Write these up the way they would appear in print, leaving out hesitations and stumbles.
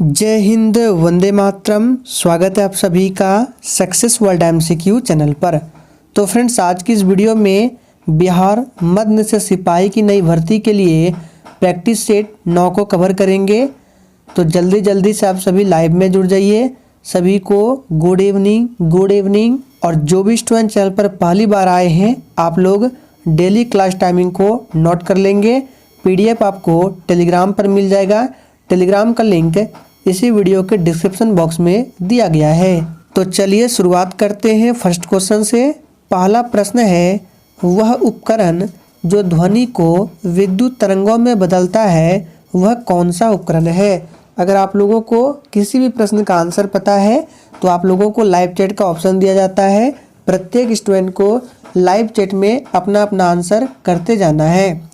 जय हिंद, वंदे मातरम। स्वागत है आप सभी का सक्सेस वर्ल्ड एमसीक्यू चैनल पर। तो फ्रेंड्स, आज की इस वीडियो में बिहार मध्य निषेध सिपाही की नई भर्ती के लिए प्रैक्टिस सेट 9 को कवर करेंगे। तो जल्दी जल्दी से आप सभी लाइव में जुड़ जाइए। सभी को गुड इवनिंग। और जो भी स्टूडेंट चैनल पर पहली बार आए हैं, आप लोग डेली क्लास टाइमिंग को नोट कर लेंगे। PDF आपको टेलीग्राम पर मिल जाएगा। टेलीग्राम का लिंक इसी वीडियो के डिस्क्रिप्शन बॉक्स में दिया गया है। तो चलिए शुरुआत करते हैं फर्स्ट क्वेश्चन से। पहला प्रश्न है, वह उपकरण जो ध्वनि को विद्युत तरंगों में बदलता है वह कौन सा उपकरण है? अगर आप लोगों को किसी भी प्रश्न का आंसर पता है तो आप लोगों को लाइव चैट का ऑप्शन दिया जाता है। प्रत्येक स्टूडेंट को लाइव चैट में अपना अपना आंसर करते जाना है।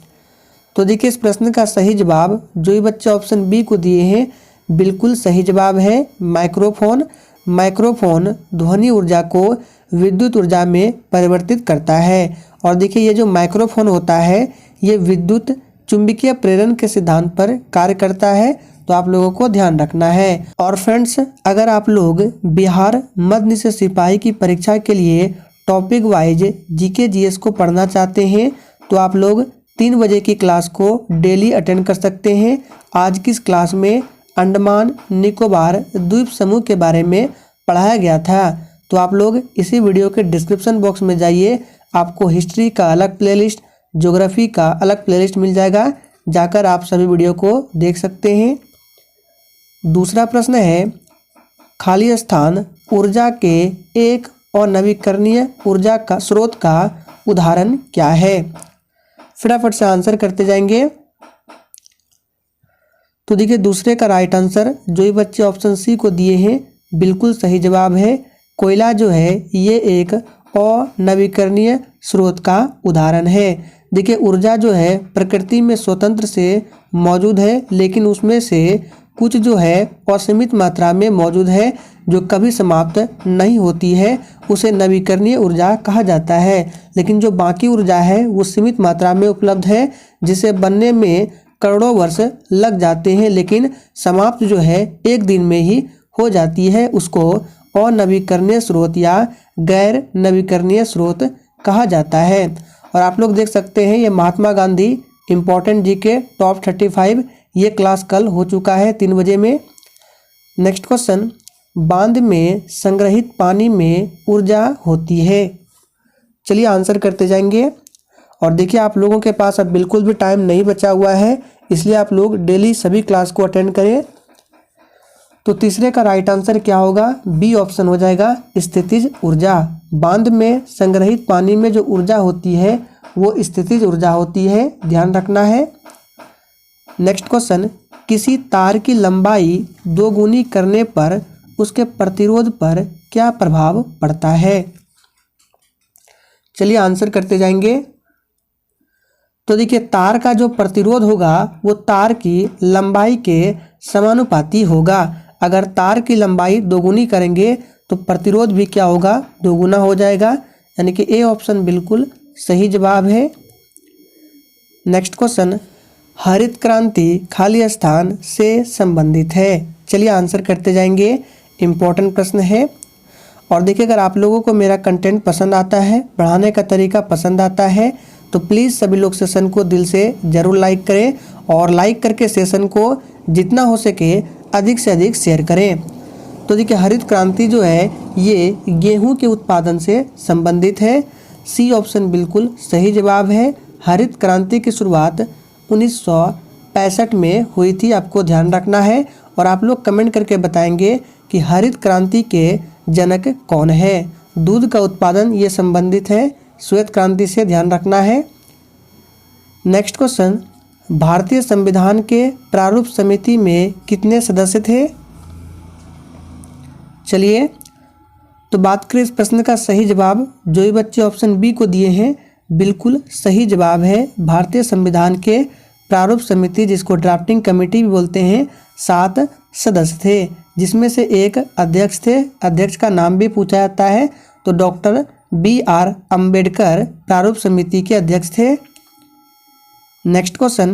तो देखिए, इस प्रश्न का सही जवाब जो ही बच्चे ऑप्शन बी को दिए हैं, बिल्कुल सही जवाब है माइक्रोफोन। माइक्रोफोन ध्वनि ऊर्जा को विद्युत ऊर्जा में परिवर्तित करता है। और देखिए, ये जो माइक्रोफोन होता है ये विद्युत चुंबकीय प्रेरण के सिद्धांत पर कार्य करता है। तो आप लोगों को ध्यान रखना है। और फ्रेंड्स, अगर आप लोग बिहार मध्य निषेध सिपाही की परीक्षा के लिए टॉपिक वाइज जीके जीएस को पढ़ना चाहते हैं तो आप लोग 3 बजे की क्लास को डेली अटेंड कर सकते हैं। आज की इस क्लास में अंडमान निकोबार द्वीप समूह के बारे में पढ़ाया गया था। तो आप लोग इसी वीडियो के डिस्क्रिप्शन बॉक्स में जाइए, आपको हिस्ट्री का अलग प्लेलिस्ट, ज्योग्राफी का अलग प्लेलिस्ट मिल जाएगा। जाकर आप सभी वीडियो को देख सकते हैं। दूसरा प्रश्न है, खाली स्थान ऊर्जा के एक और नवीकरणीय ऊर्जा का स्रोत का उदाहरण क्या है? फटाफट से आंसर करते जाएंगे। तो देखिए, दूसरे का राइट आंसर जो ही बच्चे ऑप्शन सी को दिए हैं, बिल्कुल सही जवाब है। कोयला जो है ये एक अनवीकरणीय स्रोत का उदाहरण है। देखिए, ऊर्जा जो है प्रकृति में स्वतंत्र से मौजूद है, लेकिन उसमें से कुछ जो है असीमित मात्रा में मौजूद है जो कभी समाप्त नहीं होती है, उसे नवीकरणीय ऊर्जा कहा जाता है। लेकिन जो बाकी ऊर्जा है वो सीमित मात्रा में उपलब्ध है, जिसे बनने में करोड़ों वर्ष लग जाते हैं, लेकिन समाप्त जो है एक दिन में ही हो जाती है। उसको अनवीकरणीय स्रोत या गैर नवीकरणीय स्रोत कहा जाता है। और आप लोग देख सकते हैं, ये Mahatma Gandhi important GK top 35 ये क्लास कल हो चुका है 3 बजे में। नेक्स्ट क्वेश्चन, बांध में संग्रहित पानी में ऊर्जा होती है। चलिए आंसर करते जाएंगे। और देखिए, आप लोगों के पास अब बिल्कुल भी टाइम नहीं बचा हुआ है, इसलिए आप लोग डेली सभी क्लास को अटेंड करें। तो तीसरे का राइट आंसर क्या होगा? बी ऑप्शन हो जाएगा, स्थितिज ऊर्जा। बांध में संग्रहित पानी में जो ऊर्जा होती है वो स्थितिज ऊर्जा होती है, ध्यान रखना है। नेक्स्ट क्वेश्चन, किसी तार की लंबाई दोगुनी करने पर उसके प्रतिरोध पर क्या प्रभाव पड़ता है? चलिए आंसर करते जाएंगे। तो देखिए, तार का जो प्रतिरोध होगा वो तार की लंबाई के समानुपाती होगा। अगर तार की लंबाई दोगुनी करेंगे तो प्रतिरोध भी क्या होगा? दोगुना हो जाएगा। यानी कि ए ऑप्शन बिल्कुल सही जवाब है। नेक्स्ट क्वेश्चन, हरित क्रांति खाली स्थान से संबंधित है। चलिए आंसर करते जाएंगे, इम्पोर्टेंट प्रश्न है। और देखिए, अगर आप लोगों को मेरा कंटेंट पसंद आता है, पढ़ाने का तरीका पसंद आता है, तो प्लीज़ सभी लोग सेशन को दिल से ज़रूर लाइक करें। और लाइक करके सेशन को जितना हो सके अधिक से अधिक शेयर करें। तो देखिए, हरित क्रांति जो है ये गेहूं के उत्पादन से संबंधित है। सी ऑप्शन बिल्कुल सही जवाब है। हरित क्रांति की शुरुआत 1965 में हुई थी, आपको ध्यान रखना है। और आप लोग कमेंट करके बताएंगे कि हरित क्रांति के जनक कौन है। दूध का उत्पादन ये संबंधित है श्वेत क्रांति से, ध्यान रखना है। नेक्स्ट क्वेश्चन, भारतीय संविधान के प्रारूप समिति में कितने सदस्य थे? चलिए, तो बात करें इस प्रश्न का सही जवाब जो ही बच्चे ऑप्शन बी को दिए हैं, बिल्कुल सही जवाब है। भारतीय संविधान के प्रारूप समिति, जिसको ड्राफ्टिंग कमेटी भी बोलते हैं, 7 सदस्य थे, जिसमें से एक अध्यक्ष थे। अध्यक्ष का नाम भी पूछा जाता है, तो डॉक्टर BR अम्बेडकर प्रारूप समिति के अध्यक्ष थे। नेक्स्ट क्वेश्चन,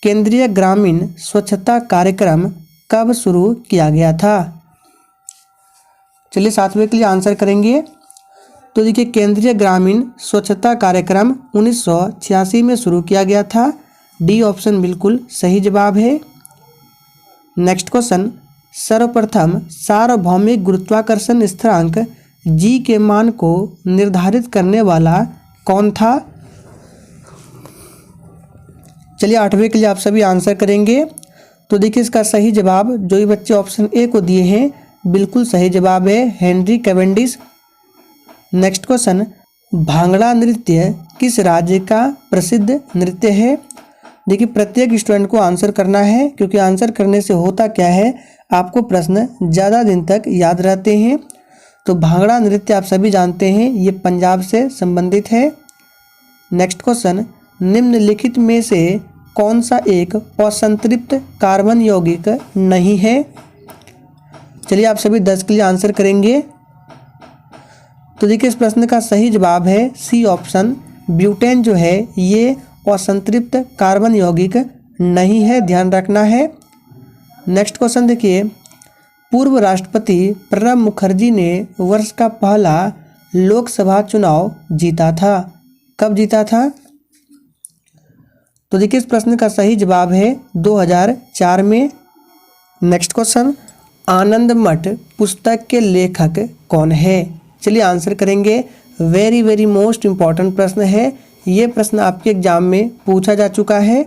केंद्रीय ग्रामीण स्वच्छता कार्यक्रम कब शुरू किया गया था? चलिए 7वें के लिए आंसर करेंगे। तो देखिए केंद्रीय ग्रामीण स्वच्छता कार्यक्रम 1986 में शुरू किया गया था। डी ऑप्शन बिल्कुल सही जवाब है। नेक्स्ट क्वेश्चन, सर्वप्रथम सार्वभौमिक गुरुत्वाकर्षण स्थिरांक जी के मान को निर्धारित करने वाला कौन था? चलिए 8वें के लिए आप सभी आंसर करेंगे। तो देखिए इसका सही जवाब जो ये बच्चे ऑप्शन ए को दिए हैं बिल्कुल सही जवाब है, Henry Cavendish. Next question, bhangra नृत्य किस राज्य का प्रसिद्ध नृत्य है? देखिए प्रत्येक स्टूडेंट को आंसर करना है, क्योंकि आंसर करने से होता क्या है, आपको प्रश्न ज़्यादा दिन तक याद रहते हैं। तो भांगड़ा नृत्य आप सभी जानते हैं ये पंजाब से संबंधित है। नेक्स्ट क्वेश्चन, निम्नलिखित में से कौन सा एक असंतृप्त कार्बन यौगिक नहीं है? चलिए आप सभी 10 के लिए आंसर करेंगे। तो देखिए इस प्रश्न का सही जवाब है सी ऑप्शन, ब्यूटेन जो है ये असंतृप्त कार्बन यौगिक नहीं है, ध्यान रखना है। नेक्स्ट क्वेश्चन देखिए, पूर्व राष्ट्रपति प्रणब मुखर्जी ने वर्ष का पहला लोकसभा चुनाव जीता था, कब जीता था? तो देखिए इस प्रश्न का सही जवाब है 2004 में। नेक्स्ट क्वेश्चन, आनंद मठ पुस्तक के लेखक कौन है? चलिए आंसर करेंगे। वेरी वेरी मोस्ट इम्पॉर्टेंट प्रश्न है, ये प्रश्न आपके एग्जाम में पूछा जा चुका है।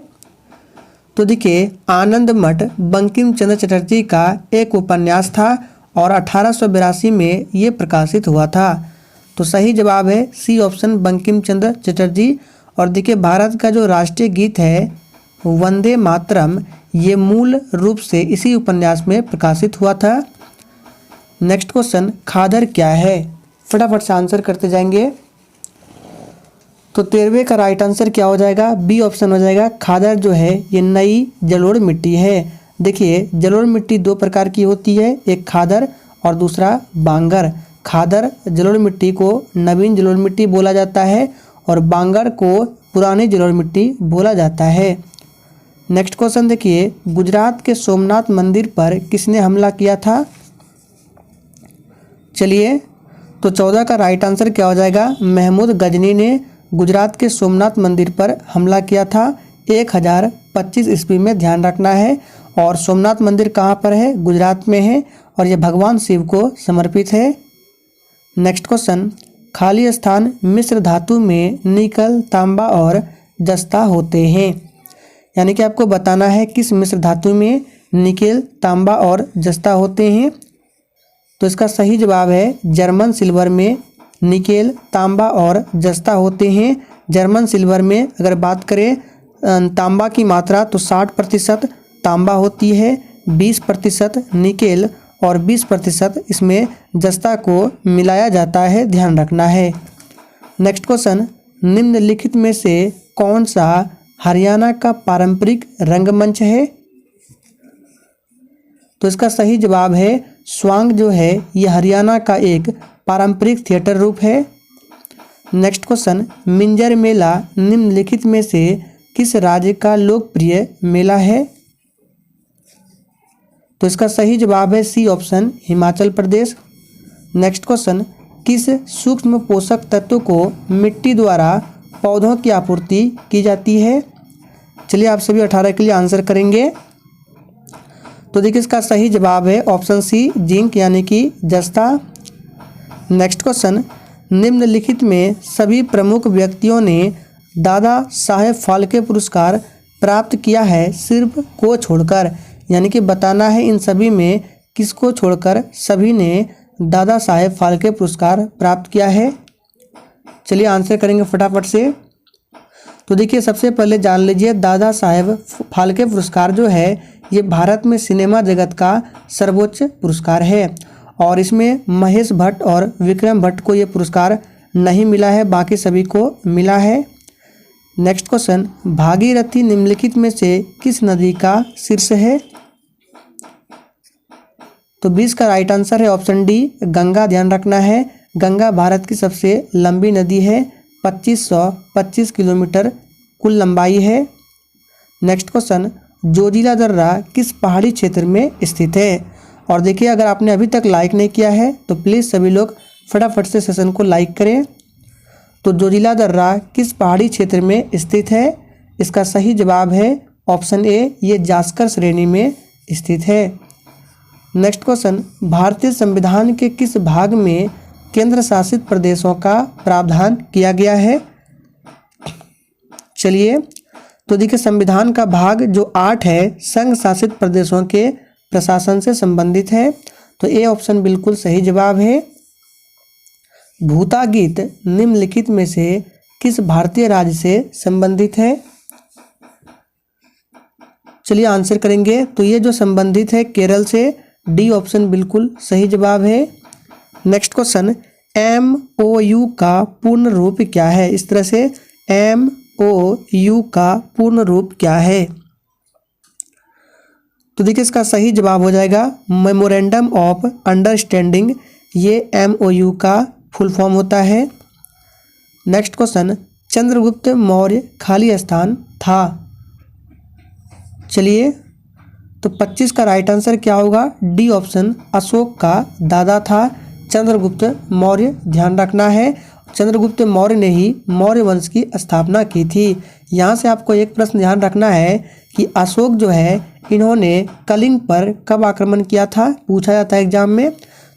तो देखिए आनंद मठ बंकिम चंद्र चटर्जी का एक उपन्यास था और 1882 में ये प्रकाशित हुआ था। तो सही जवाब है सी ऑप्शन, बंकिम चंद्र चटर्जी। और देखिए भारत का जो राष्ट्रीय गीत है वंदे मातरम, ये मूल रूप से इसी उपन्यास में प्रकाशित हुआ था। नेक्स्ट क्वेश्चन, खादर क्या है? फटाफट से आंसर करते जाएंगे। तो 13वें का राइट आंसर क्या हो जाएगा? बी ऑप्शन हो जाएगा। खादर जो है ये नई जलोढ़ मिट्टी है। देखिए जलोढ़ मिट्टी दो प्रकार की होती है, एक खादर और दूसरा बांगर। खादर जलोढ़ मिट्टी को नवीन जलोढ़ मिट्टी बोला जाता है और बांगर को पुरानी जलोढ़ मिट्टी बोला जाता है। नेक्स्ट क्वेश्चन देखिए, गुजरात के सोमनाथ मंदिर पर किसने हमला किया था? चलिए तो 14 का राइट आंसर क्या हो जाएगा? महमूद गजनी ने गुजरात के सोमनाथ मंदिर पर हमला किया था 1025 ईस्वी में, ध्यान रखना है। और सोमनाथ मंदिर कहाँ पर है? गुजरात में है और यह भगवान शिव को समर्पित है। नेक्स्ट क्वेश्चन, खाली स्थान मिश्र धातु में निकल, तांबा और जस्ता होते हैं, यानी कि आपको बताना है किस मिश्र धातु में निकेल, तांबा और जस्ता होते हैं। तो इसका सही जवाब है जर्मन सिल्वर में निकेल, तांबा और जस्ता होते हैं। जर्मन सिल्वर में अगर बात करें तांबा की मात्रा तो 60% तांबा होती है, 20% निकेल और 20% इसमें जस्ता को मिलाया जाता है, ध्यान रखना है। नेक्स्ट क्वेश्चन, निम्नलिखित में से कौन सा हरियाणा का पारंपरिक रंगमंच है? तो इसका सही जवाब है स्वांग जो है ये हरियाणा का एक पारंपरिक थिएटर रूप है। नेक्स्ट क्वेश्चन, मिंजर मेला निम्नलिखित में से किस राज्य का लोकप्रिय मेला है? तो इसका सही जवाब है C option, Himachal Pradesh. Next question, किस सूक्ष्म पोषक तत्व को मिट्टी द्वारा पौधों की आपूर्ति की जाती है? चलिए आप सभी 18 के लिए आंसर करेंगे। तो देखिए इसका सही जवाब है ऑप्शन सी, जिंक यानी कि जस्ता। नेक्स्ट क्वेश्चन, निम्नलिखित में सभी प्रमुख व्यक्तियों ने दादा साहेब फाल्के पुरस्कार प्राप्त किया है सिर्फ को छोड़कर, यानी कि बताना है इन सभी में किसको छोड़कर सभी ने दादा साहेब फाल्के पुरस्कार प्राप्त किया है। चलिए आंसर करेंगे फटाफट से। तो देखिए सबसे पहले जान लीजिए दादा साहेब फाल्के पुरस्कार जो है ये भारत में सिनेमा जगत का सर्वोच्च पुरस्कार है और इसमें महेश भट्ट और विक्रम भट्ट को ये पुरस्कार नहीं मिला है, बाकी सभी को मिला है। नेक्स्ट क्वेश्चन, भागीरथी निम्नलिखित में से किस नदी का शीर्ष है? तो 20 का राइट आंसर है ऑप्शन डी, गंगा, ध्यान रखना है। गंगा भारत की सबसे लंबी नदी है, 2525 किलोमीटर कुल लंबाई है। नेक्स्ट क्वेश्चन, जोजिला दर्रा किस पहाड़ी क्षेत्र में स्थित है? और देखिए, अगर आपने अभी तक लाइक नहीं किया है तो प्लीज़ सभी लोग फटाफट से सेशन को लाइक करें। तो जोजिला दर्रा किस पहाड़ी क्षेत्र में स्थित है? इसका सही जवाब है ऑप्शन ए, ये जास्कर श्रेणी में स्थित है। नेक्स्ट क्वेश्चन, भारतीय संविधान के किस भाग में केंद्र शासित प्रदेशों का प्रावधान किया गया है? चलिए, तो देखिए, संविधान का भाग जो 8 है संघ शासित प्रदेशों के प्रशासन से संबंधित है। तो ए ऑप्शन बिल्कुल सही जवाब है। भूता गीत निम्नलिखित में से किस भारतीय राज्य से संबंधित है? चलिए आंसर करेंगे। तो ये जो संबंधित है केरल से, डी ऑप्शन बिल्कुल सही जवाब है। नेक्स्ट क्वेश्चन, MOU का पूर्ण रूप क्या है? इस तरह से MOU का पूर्ण रूप क्या है? तो देखिए, इसका सही जवाब हो जाएगा मेमोरेंडम ऑफ अंडरस्टैंडिंग। ये MOU का फुल फॉर्म होता है। नेक्स्ट क्वेश्चन, चंद्रगुप्त मौर्य खाली स्थान था? चलिए, तो 25 का राइट आंसर क्या होगा? डी ऑप्शन, अशोक का दादा था चंद्रगुप्त मौर्य। ध्यान रखना है, चंद्रगुप्त मौर्य ने ही मौर्य वंश की स्थापना की थी। यहाँ से आपको एक प्रश्न ध्यान रखना है कि अशोक जो है, इन्होंने कलिंग पर कब आक्रमण किया था? पूछा जाता है एग्जाम में।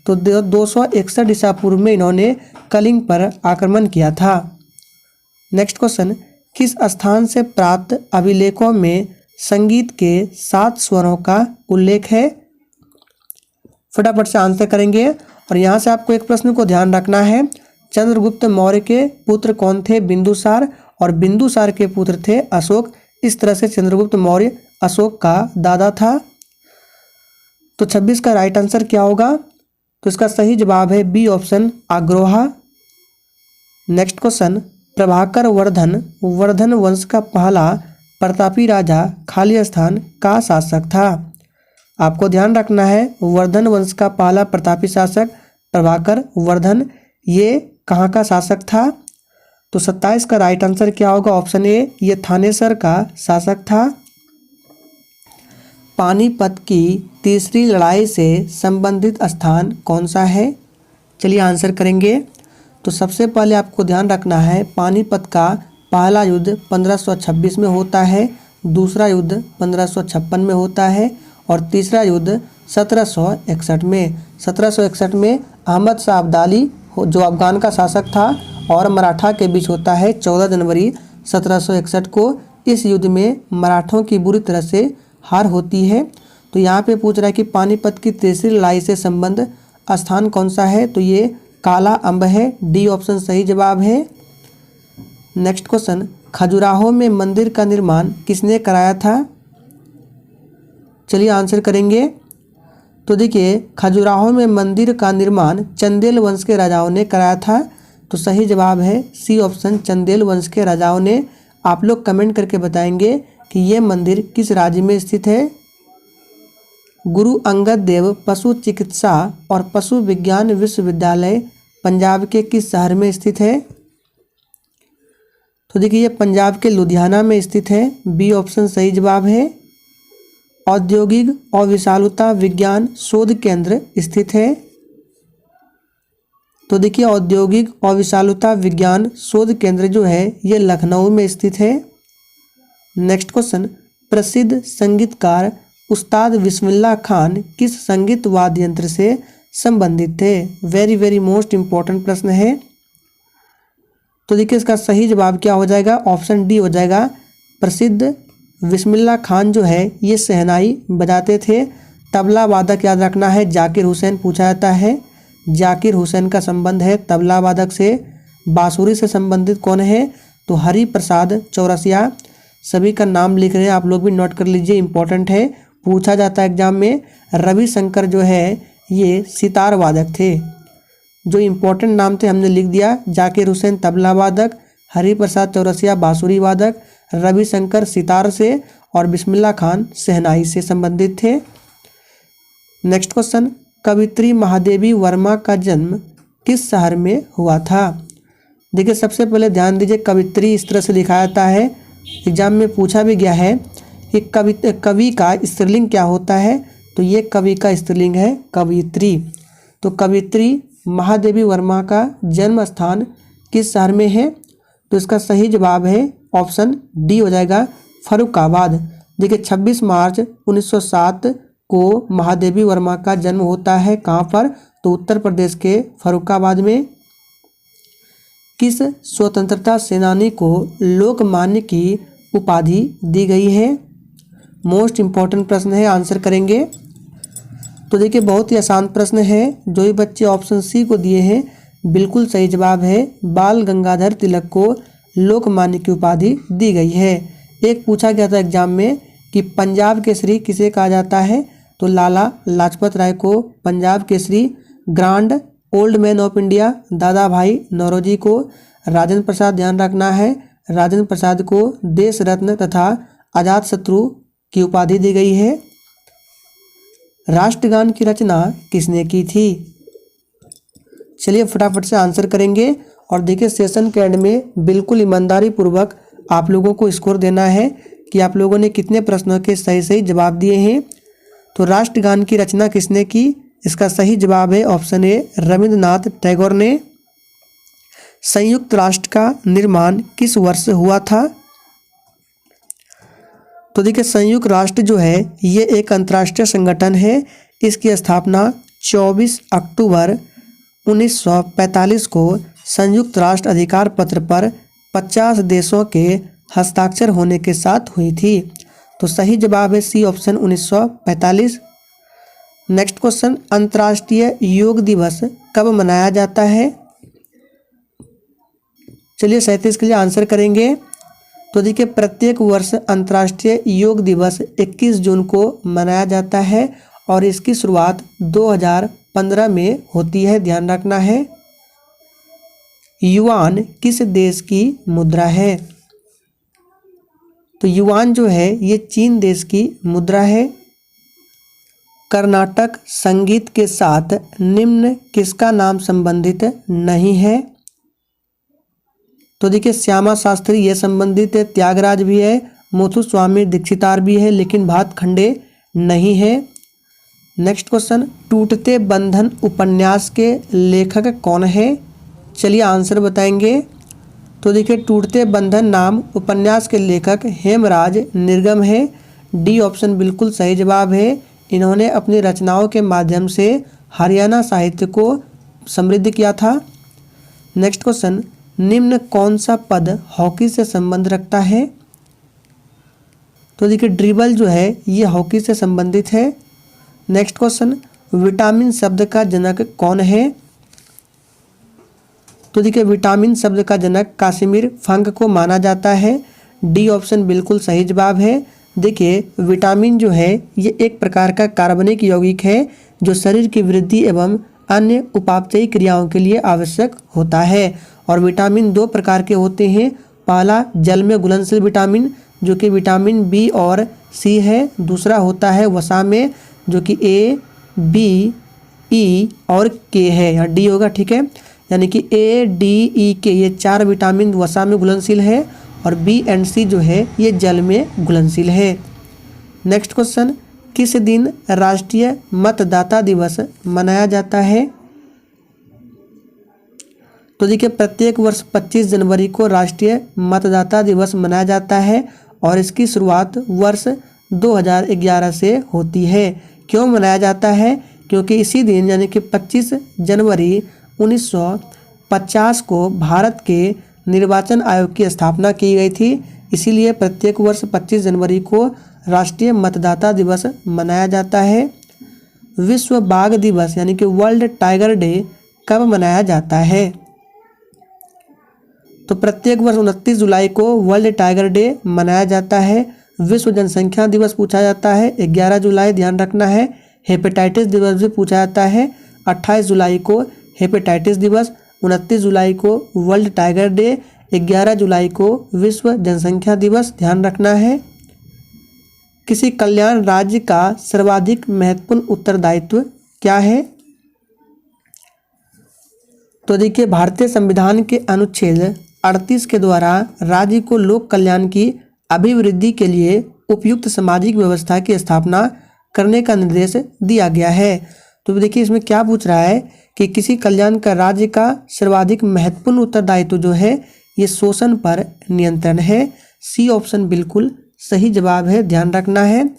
तो 261 ईसा पूर्व में इन्होंने कलिंग पर आक्रमण किया था। नेक्स्ट क्वेश्चन, किस स्थान से प्राप्त अभिलेखों में संगीत के 7 स्वरों का उल्लेख है? फटाफट से आंसर करेंगे। और यहाँ से आपको एक प्रश्न को ध्यान रखना है, चंद्रगुप्त मौर्य के पुत्र कौन थे? बिंदुसार, और बिंदुसार के पुत्र थे अशोक। इस तरह से चंद्रगुप्त मौर्य अशोक का दादा था। तो 26 का राइट आंसर क्या होगा? तो इसका सही जवाब है B option, Agroha. Next question, Prabhakar Vardhan वंश का पहला प्रतापी राजा खाली स्थान का शासक था? आपको ध्यान रखना है, वर्धन वंश का पहला प्रतापी शासक प्रभाकर वर्धन, ये कहाँ का शासक था? तो 27 का राइट आंसर क्या होगा? ऑप्शन ए, ये थानेसर का शासक था। पानीपत की तीसरी लड़ाई से संबंधित स्थान कौन सा है? चलिए आंसर करेंगे। तो सबसे पहले आपको ध्यान रखना है, पानीपत का पहला युद्ध 1526 में होता है, दूसरा युद्ध 1556 में होता है और तीसरा युद्ध 1761 में। 1761 में अहमद शाह अब्दाली जो अफगान का शासक था और मराठा के बीच होता है 14 जनवरी 1761 को। इस युद्ध में मराठों की बुरी तरह से हार होती है। तो यहाँ पे पूछ रहा है कि पानीपत की तीसरी लड़ाई से संबंध स्थान कौन सा है? तो ये काला अम्ब है, डी ऑप्शन सही जवाब है। नेक्स्ट क्वेश्चन, खजुराहो में मंदिर का निर्माण किसने कराया था? चलिए आंसर करेंगे। तो देखिए, खजुराहो में मंदिर का निर्माण चंदेल वंश के राजाओं ने कराया था। तो सही जवाब है सी ऑप्शन, चंदेल वंश के राजाओं ने। आप लोग कमेंट करके बताएंगे कि ये मंदिर किस राज्य में स्थित है। गुरु अंगद देव पशु चिकित्सा और पशु विज्ञान विश्वविद्यालय पंजाब के किस शहर में स्थित है? तो देखिए, ये पंजाब के लुधियाना में स्थित है, बी ऑप्शन सही जवाब है। औद्योगिक और विशालता विज्ञान शोध केंद्र स्थित है। तो देखिए, औद्योगिक और विशालता विज्ञान शोध केंद्र जो है ये लखनऊ में स्थित है। नेक्स्ट क्वेश्चन, प्रसिद्ध संगीतकार उस्ताद बिस्मिल्लाह खान किस संगीत वाद्य यंत्र से संबंधित थे? वेरी मोस्ट इम्पोर्टेंट प्रश्न है। तो देखिए, इसका सही जवाब क्या हो जाएगा? ऑप्शन डी हो जाएगा। प्रसिद्ध बिस्मिल्लाह खान जो है ये शहनाई बजाते थे। तबला वादक याद रखना है, जाकिर हुसैन पूछा जाता है। जाकिर हुसैन का संबंध है तबला वादक से। बांसुरी से संबंधित कौन है? तो हरि प्रसाद चौरसिया। सभी का नाम लिख रहे हैं, आप लोग भी नोट कर लीजिए, इंपॉर्टेंट है, पूछा जाता है एग्जाम में। रविशंकर जो है ये सितार वादक थे। जो इम्पोर्टेंट नाम थे हमने लिख दिया, जाकिर हुसैन तबला वादक, हरि प्रसाद चौरसिया बांसुरी वादक, रविशंकर सितार से और बिस्मिल्लाह खान शहनाई से संबंधित थे। नेक्स्ट क्वेश्चन, कवित्री महादेवी वर्मा का जन्म किस शहर में हुआ था? देखिए, सबसे पहले ध्यान दीजिए, कवित्री इस तरह से लिखा जाता है, एग्जाम में पूछा भी गया है एक कवि का स्त्रीलिंग क्या होता है? तो ये कवि का स्त्रीलिंग है कवियत्री। तो कवियत्री महादेवी वर्मा का जन्म स्थान किस शहर में है? तो इसका सही जवाब है ऑप्शन डी हो जाएगा, फर्रुखाबाद। देखिए 26 मार्च 1907 को महादेवी वर्मा का जन्म होता है। कहाँ पर? तो उत्तर प्रदेश के फर्रुखाबाद में। किस स्वतंत्रता सेनानी को लोकमान्य की उपाधि दी गई है? मोस्ट इम्पॉर्टेंट प्रश्न है, आंसर करेंगे। तो देखिए बहुत ही आसान प्रश्न है, जो भी बच्चे ऑप्शन सी को दिए हैं बिल्कुल सही जवाब है। बाल गंगाधर तिलक को लोकमान्य की उपाधि दी गई है। एक पूछा गया था एग्जाम में कि पंजाब केसरी किसे कहा जाता है? तो लाला लाजपत राय को Punjab Kesari, grand old man of India दादा भाई नौरोजी को, राजेंद्र प्रसाद, ध्यान रखना है, राजेंद्र प्रसाद को देश रत्न तथा अजात शत्रु की उपाधि दी गई है। राष्ट्रगान की रचना किसने की थी? चलिए फटाफट से आंसर करेंगे। और देखिए सेशन के एंड में बिल्कुल ईमानदारी पूर्वक आप लोगों को स्कोर देना है कि आप लोगों ने कितने प्रश्नों के सही सही जवाब दिए हैं। तो राष्ट्रगान की रचना किसने की? इसका सही जवाब है ऑप्शन ए, रविंद्रनाथ टैगोर ने। संयुक्त राष्ट्र का निर्माण किस वर्ष हुआ था? तो देखिए संयुक्त राष्ट्र जो है ये एक अंतर्राष्ट्रीय संगठन है। इसकी स्थापना 24 अक्टूबर 1945 को संयुक्त राष्ट्र अधिकार पत्र पर 50 देशों के हस्ताक्षर होने के साथ हुई थी। तो सही जवाब है सी ऑप्शन 1945। नेक्स्ट क्वेश्चन, अंतर्राष्ट्रीय योग दिवस कब मनाया जाता है? चलिए 37 के लिए आंसर करेंगे। तो देखिए प्रत्येक वर्ष अंतर्राष्ट्रीय योग दिवस 21 जून को मनाया जाता है और इसकी शुरुआत 2015 में होती है, ध्यान रखना है। युआन किस देश की मुद्रा है? तो युआन जो है ये चीन देश की मुद्रा है। कर्नाटक संगीत के साथ निम्न किसका नाम संबंधित नहीं है? तो देखिए श्यामा शास्त्री ये संबंधित है, त्यागराज भी है, मुथुस्वामी दीक्षितार भी है, लेकिन भातखंडे नहीं है। नेक्स्ट क्वेश्चन, टूटते बंधन उपन्यास के लेखक कौन है? चलिए आंसर बताएंगे। तो देखिए टूटते बंधन नाम उपन्यास के लेखक हेमराज निर्गम है। डी ऑप्शन बिल्कुल सही जवाब है। इन्होंने अपनी रचनाओं के माध्यम से हरियाणा साहित्य को समृद्ध किया था। नेक्स्ट क्वेश्चन, निम्न कौन सा पद हॉकी से संबंध रखता है? तो देखिए ड्रिबल जो है ये हॉकी से संबंधित है। नेक्स्ट क्वेश्चन, विटामिन शब्द का जनक कौन है? तो देखिए विटामिन शब्द का जनक कासिमिर फंक को माना जाता है। डी ऑप्शन बिल्कुल सही जवाब है। देखिए विटामिन जो है ये एक प्रकार का कार्बनिक यौगिक है जो शरीर की वृद्धि एवं अन्य उपापचयी क्रियाओं के लिए आवश्यक होता है। और विटामिन दो प्रकार के होते हैं। पहला जल में घुलनशील विटामिन जो कि विटामिन बी और सी है। दूसरा होता है वसा में जो कि ए, बी, ई और के है, यहाँ डी होगा, ठीक है। यानी कि ए, डी, ई, के ये चार विटामिन वसा में घुलनशील है और बी एंड सी जो है ये जल में घुलनशील है। नेक्स्ट क्वेश्चन, किस दिन राष्ट्रीय मतदाता दिवस मनाया जाता है? तो देखिए प्रत्येक वर्ष 25 जनवरी को राष्ट्रीय मतदाता दिवस मनाया जाता है और इसकी शुरुआत वर्ष 2011 से होती है। क्यों मनाया जाता है? क्योंकि इसी दिन यानी कि 25 जनवरी 1950 को भारत के निर्वाचन आयोग की स्थापना की गई थी। इसीलिए प्रत्येक वर्ष 25 जनवरी को राष्ट्रीय मतदाता दिवस मनाया जाता है। विश्व बाघ दिवस यानी कि वर्ल्ड टाइगर डे कब मनाया जाता है? तो प्रत्येक वर्ष 29 जुलाई को वर्ल्ड टाइगर डे मनाया जाता है। विश्व जनसंख्या दिवस पूछा जाता है 11 जुलाई, ध्यान रखना है। हेपेटाइटिस दिवस भी पूछा जाता है 28 जुलाई को हेपेटाइटिस दिवस, 29 जुलाई को वर्ल्ड टाइगर डे, 11 जुलाई को विश्व जनसंख्या दिवस, ध्यान रखना है। किसी कल्याण राज्य का सर्वाधिक महत्वपूर्ण उत्तरदायित्व क्या है? तो देखिए भारतीय संविधान के अनुच्छेद 38 के द्वारा राज्य को लोक कल्याण की अभिवृद्धि के लिए उपयुक्त सामाजिक व्यवस्था की स्थापना करने का निर्देश दिया गया है। तो देखिए इसमें क्या पूछ रहा है कि किसी कल्याण का राज्य का सर्वाधिक महत्वपूर्ण उत्तरदायित्व जो है ये शोषण पर नियंत्रण है। सी ऑप्शन बिल्कुल सही जवाब है, ध्यान रखना है।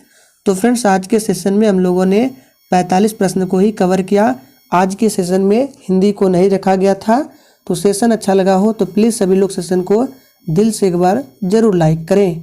तो फ्रेंड्स आज के सेशन में हम लोगों ने 45 प्रश्न को ही कवर किया। आज के सेशन में हिंदी को नहीं रखा गया था। तो सेशन अच्छा लगा हो तो प्लीज़ सभी लोग सेशन को दिल से एक बार जरूर लाइक करें।